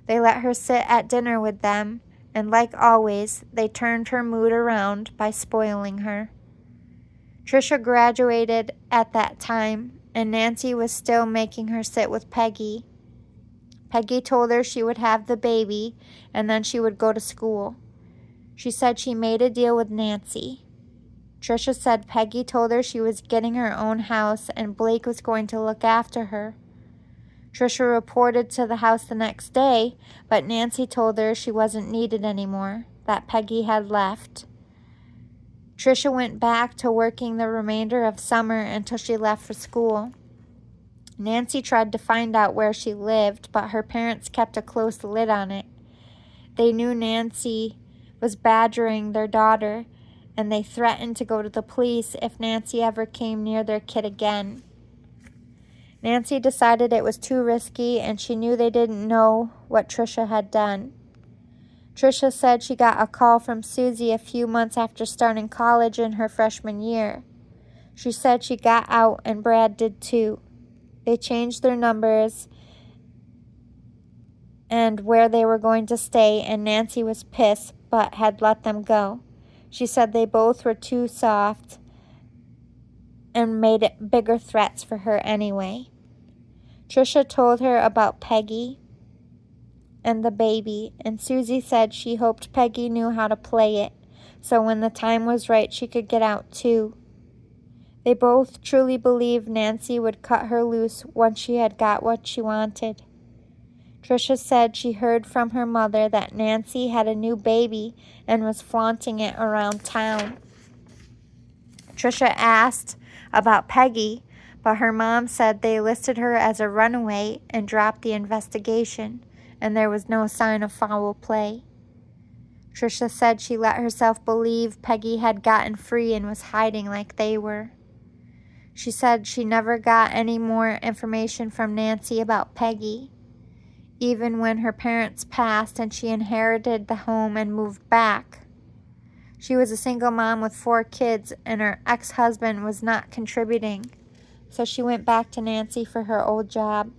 They let her sit at dinner with them, and like always, they turned her mood around by spoiling her. Tricia graduated at that time, and Nancy was still making her sit with Peggy. Peggy told her she would have the baby, and then she would go to school. She said she made a deal with Nancy. Tricia said Peggy told her she was getting her own house and Blake was going to look after her. Tricia reported to the house the next day, but Nancy told her she wasn't needed anymore, that Peggy had left. Tricia went back to working the remainder of summer until she left for school. Nancy tried to find out where she lived, but her parents kept a close lid on it. They knew Nancy was badgering their daughter, and they threatened to go to the police if Nancy ever came near their kid again. Nancy decided it was too risky, and she knew they didn't know what Tricia had done. Tricia said she got a call from Susie a few months after starting college in her freshman year. She said she got out, and Brad did too. They changed their numbers and where they were going to stay, and Nancy was pissed but had let them go. She said they both were too soft and made it bigger threats for her anyway. Tricia told her about Peggy and the baby, and Susie said she hoped Peggy knew how to play it, so when the time was right she could get out too. They both truly believed Nancy would cut her loose once she had got what she wanted. Tricia said she heard from her mother that Nancy had a new baby and was flaunting it around town. Tricia asked about Peggy, but her mom said they listed her as a runaway and dropped the investigation, and there was no sign of foul play. Tricia said she let herself believe Peggy had gotten free and was hiding like they were. She said she never got any more information from Nancy about Peggy. Even when her parents passed and she inherited the home and moved back, She was a single mom with 4 kids, and her ex-husband was not contributing, so she went back to Nancy for her old job.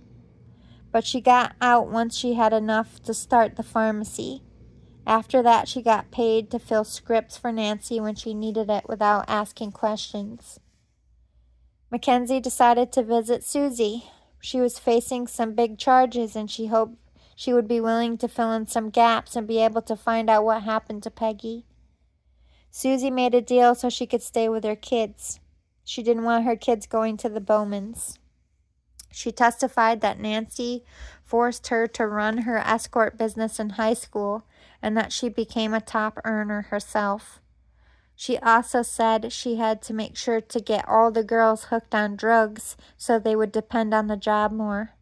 But she got out once she had enough to start the pharmacy. After that, she got paid to fill scripts for Nancy when she needed it without asking questions. Mackenzie decided to visit Susie. She was facing some big charges, and she hoped she would be willing to fill in some gaps and be able to find out what happened to Peggy. Susie made a deal so she could stay with her kids. She didn't want her kids going to the Bowmans. She testified that Nancy forced her to run her escort business in high school and that she became a top earner herself. She also said she had to make sure to get all the girls hooked on drugs so they would depend on the job more.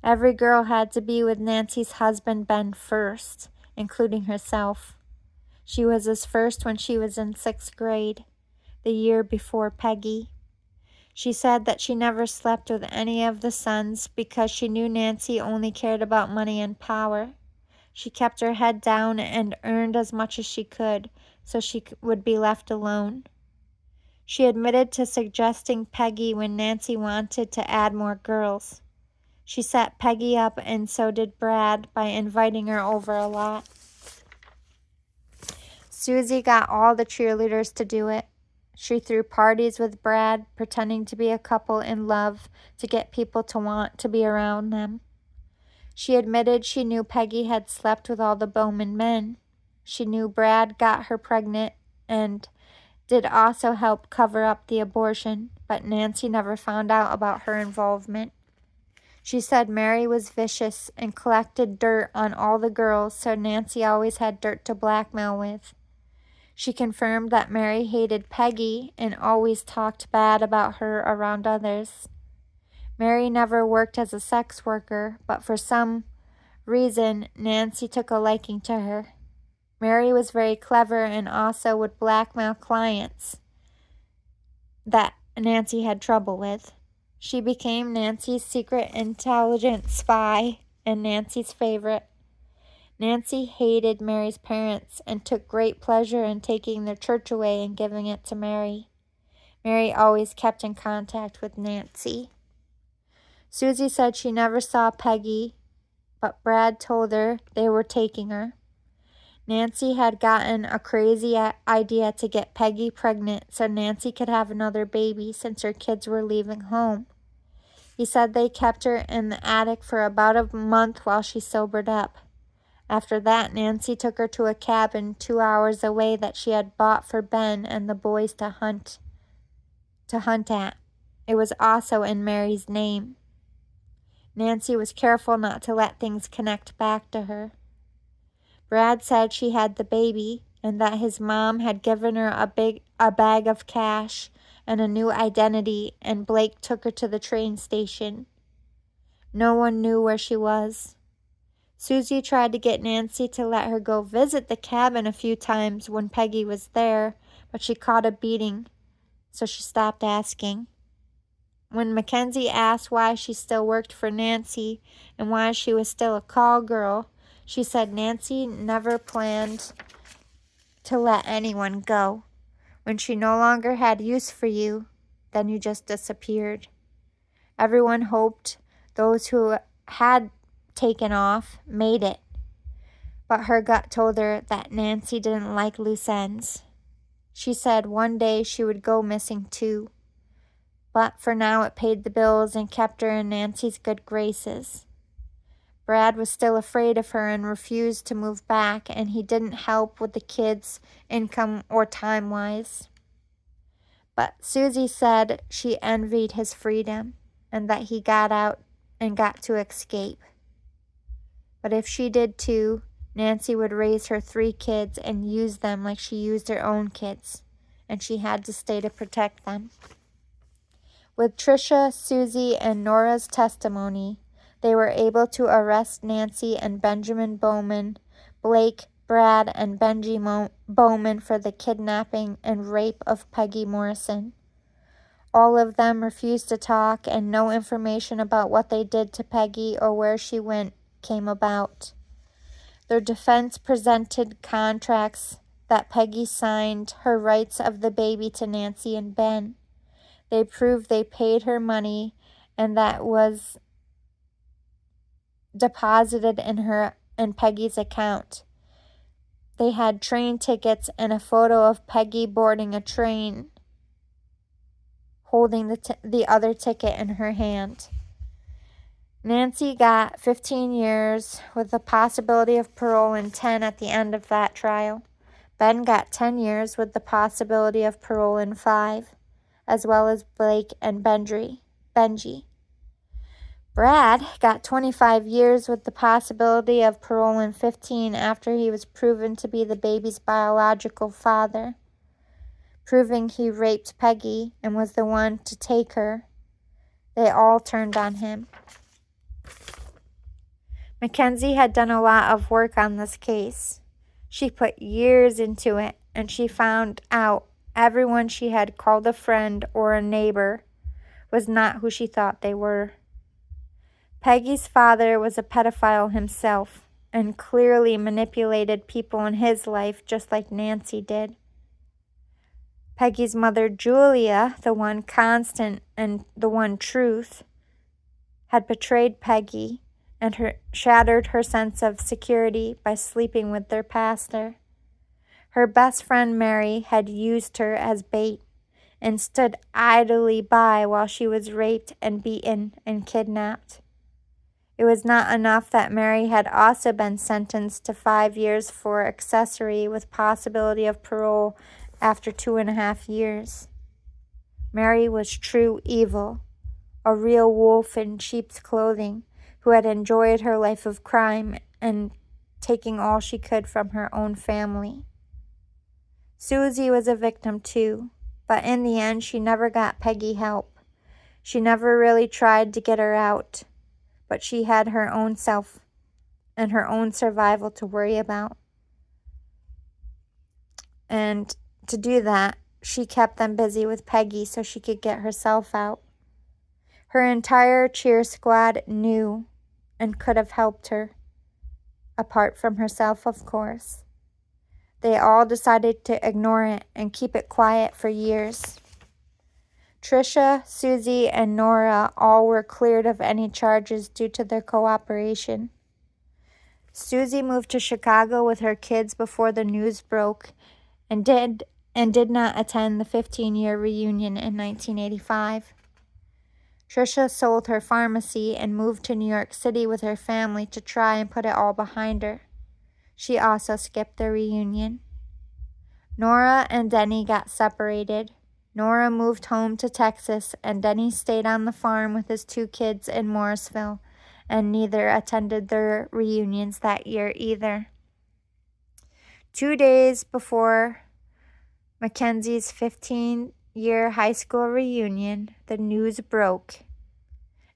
Every girl had to be with Nancy's husband Ben first, including herself. She was his first when she was in 6th grade, the year before Peggy. She said that she never slept with any of the sons because she knew Nancy only cared about money and power. She kept her head down and earned as much as she could so she would be left alone. She admitted to suggesting Peggy when Nancy wanted to add more girls. She set Peggy up, and so did Brad, by inviting her over a lot. Susie got all the cheerleaders to do it. She threw parties with Brad, pretending to be a couple in love to get people to want to be around them. She admitted she knew Peggy had slept with all the Bowman men. She knew Brad got her pregnant and did also help cover up the abortion, but Nancy never found out about her involvement. She said Mary was vicious and collected dirt on all the girls, so Nancy always had dirt to blackmail with. She confirmed that Mary hated Peggy and always talked bad about her around others. Mary never worked as a sex worker, but for some reason, Nancy took a liking to her. Mary was very clever and also would blackmail clients that Nancy had trouble with. She became Nancy's secret intelligence spy and Nancy's favorite. Nancy hated Mary's parents and took great pleasure in taking their church away and giving it to Mary. Mary always kept in contact with Nancy. Susie said she never saw Peggy, but Brad told her they were taking her. Nancy had gotten a crazy idea to get Peggy pregnant so Nancy could have another baby since her kids were leaving home. He said they kept her in the attic for about a month while she sobered up. After that, Nancy took her to a cabin 2 hours away that she had bought for Ben and the boys to hunt at. It was also in Mary's name. Nancy was careful not to let things connect back to her. Brad said she had the baby and that his mom had given her a bag of cash and a new identity, and Blake took her to the train station. No one knew where she was. Susie tried to get Nancy to let her go visit the cabin a few times when Peggy was there, but she caught a beating, so she stopped asking. When Mackenzie asked why she still worked for Nancy and why she was still a call girl, she said Nancy never planned to let anyone go. When she no longer had use for you, then you just disappeared. Everyone hoped those who had taken off made it, but her gut told her that Nancy didn't like loose ends. She said one day she would go missing too, but for now it paid the bills and kept her in Nancy's good graces. Brad was still afraid of her and refused to move back, and he didn't help with the kids' income or time-wise. But Susie said she envied his freedom and that he got out and got to escape. But if she did too, Nancy would raise her 3 kids and use them like she used her own kids, and she had to stay to protect them. With Tricia, Susie, and Nora's testimony, they were able to arrest Nancy and Benjamin Bowman, Blake, Brad, and Benji Bowman for the kidnapping and rape of Peggy Morrison. All of them refused to talk, and no information about what they did to Peggy or where she went came about. Their defense presented contracts that Peggy signed her rights of the baby to Nancy and Ben. They proved they paid her money and that was deposited in Peggy's account. They had train tickets and a photo of Peggy boarding a train, holding the other ticket in her hand. Nancy got 15 years with the possibility of parole and 10 at the end of that trial. Ben got 10 years with the possibility of parole and 5, as well as Blake and Benji. Brad got 25 years with the possibility of parole and 15 after he was proven to be the baby's biological father, proving he raped Peggy and was the one to take her. They all turned on him. Mackenzie had done a lot of work on this case. She put years into it, and she found out everyone she had called a friend or a neighbor was not who she thought they were. Peggy's father was a pedophile himself and clearly manipulated people in his life just like Nancy did. Peggy's mother, Julia, the one constant and the one truth, had betrayed Peggy and shattered her sense of security by sleeping with their pastor. Her best friend Mary had used her as bait and stood idly by while she was raped and beaten and kidnapped. It was not enough that Mary had also been sentenced to 5 years for accessory with possibility of parole after 2.5 years. Mary was true evil, a real wolf in sheep's clothing, who had enjoyed her life of crime and taking all she could from her own family. Susie was a victim too, but in the end she never got Peggy help. She never really tried to get her out, but she had her own self and her own survival to worry about. And to do that, she kept them busy with Peggy so she could get herself out. Her entire cheer squad knew and could have helped her, apart from herself, of course. They all decided to ignore it and keep it quiet for years. Tricia, Susie, and Nora all were cleared of any charges due to their cooperation. Susie moved to Chicago with her kids before the news broke and did not attend the 15-year reunion in 1985. Tricia sold her pharmacy and moved to New York City with her family to try and put it all behind her. She also skipped the reunion. Nora and Denny got separated. Nora moved home to Texas, and Denny stayed on the farm with his 2 kids in Morrisville, and neither attended their reunions that year either. 2 days before Mackenzie's 15-year high school reunion, the news broke,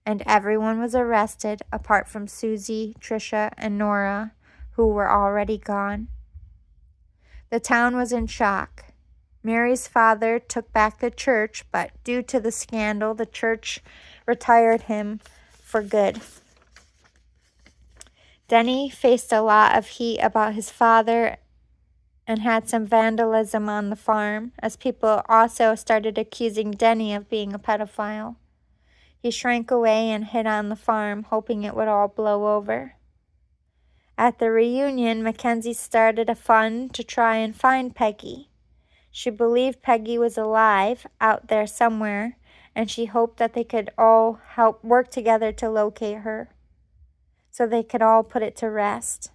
and everyone was arrested apart from Susie, Tricia, and Nora, who were already gone. The town was in shock. Mary's father took back the church, but due to the scandal, the church retired him for good. Denny faced a lot of heat about his father and had some vandalism on the farm, as people also started accusing Denny of being a pedophile. He shrank away and hid on the farm, hoping it would all blow over. At the reunion, Mackenzie started a fund to try and find Peggy. She believed Peggy was alive out there somewhere, and she hoped that they could all help work together to locate her, so they could all put it to rest.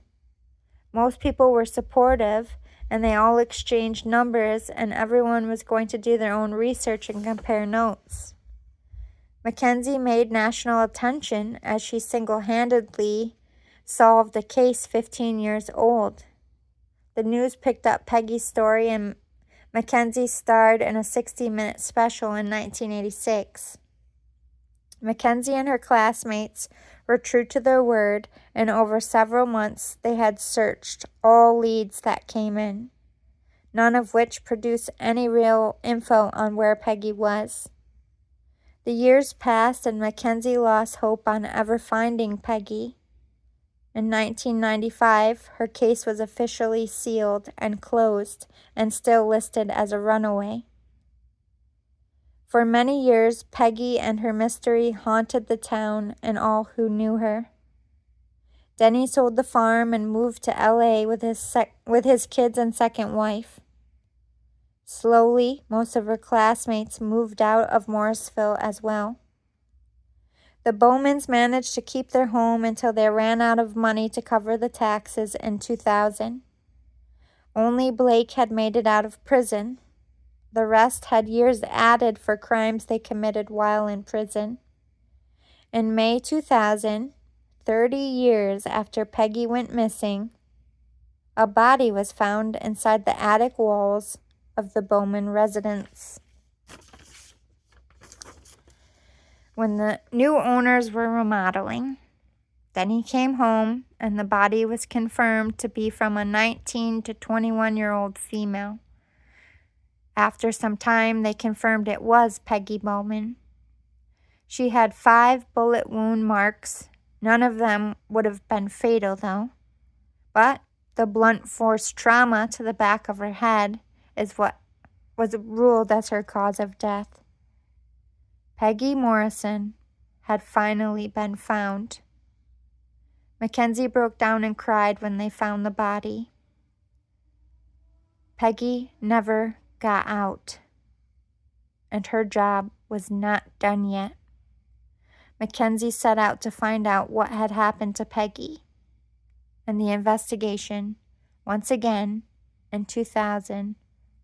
Most people were supportive, and they all exchanged numbers, and everyone was going to do their own research and compare notes. Mackenzie made national attention as she single-handedly solved a case 15 years old. The news picked up Peggy's story, and Mackenzie starred in a 60-minute special in 1986. Mackenzie and her classmates were true to their word, and over several months they had searched all leads that came in, none of which produced any real info on where Peggy was. The years passed, and Mackenzie lost hope on ever finding Peggy. In 1995, her case was officially sealed and closed and still listed as a runaway. For many years, Peggy and her mystery haunted the town and all who knew her. Denny sold the farm and moved to LA with his kids and second wife. Slowly, most of her classmates moved out of Morrisville as well. The Bowmans managed to keep their home until they ran out of money to cover the taxes in 2000. Only Blake had made it out of prison. The rest had years added for crimes they committed while in prison. In May 2000, 30 years after Peggy went missing, a body was found inside the attic walls of the Bowman residence. When the new owners were remodeling, Denny came home and the body was confirmed to be from a 19 to 21-year-old female. After some time, they confirmed it was Peggy Bowman. She had 5 bullet wound marks. None of them would have been fatal, though. But the blunt force trauma to the back of her head is what was ruled as her cause of death. Peggy Morrison had finally been found. Mackenzie broke down and cried when they found the body. Peggy never got out, and her job was not done yet. Mackenzie set out to find out what had happened to Peggy, and the investigation, once again, in 2000,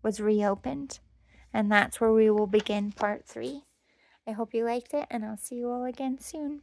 was reopened. And that's where we will begin part 3. I hope you liked it, and I'll see you all again soon.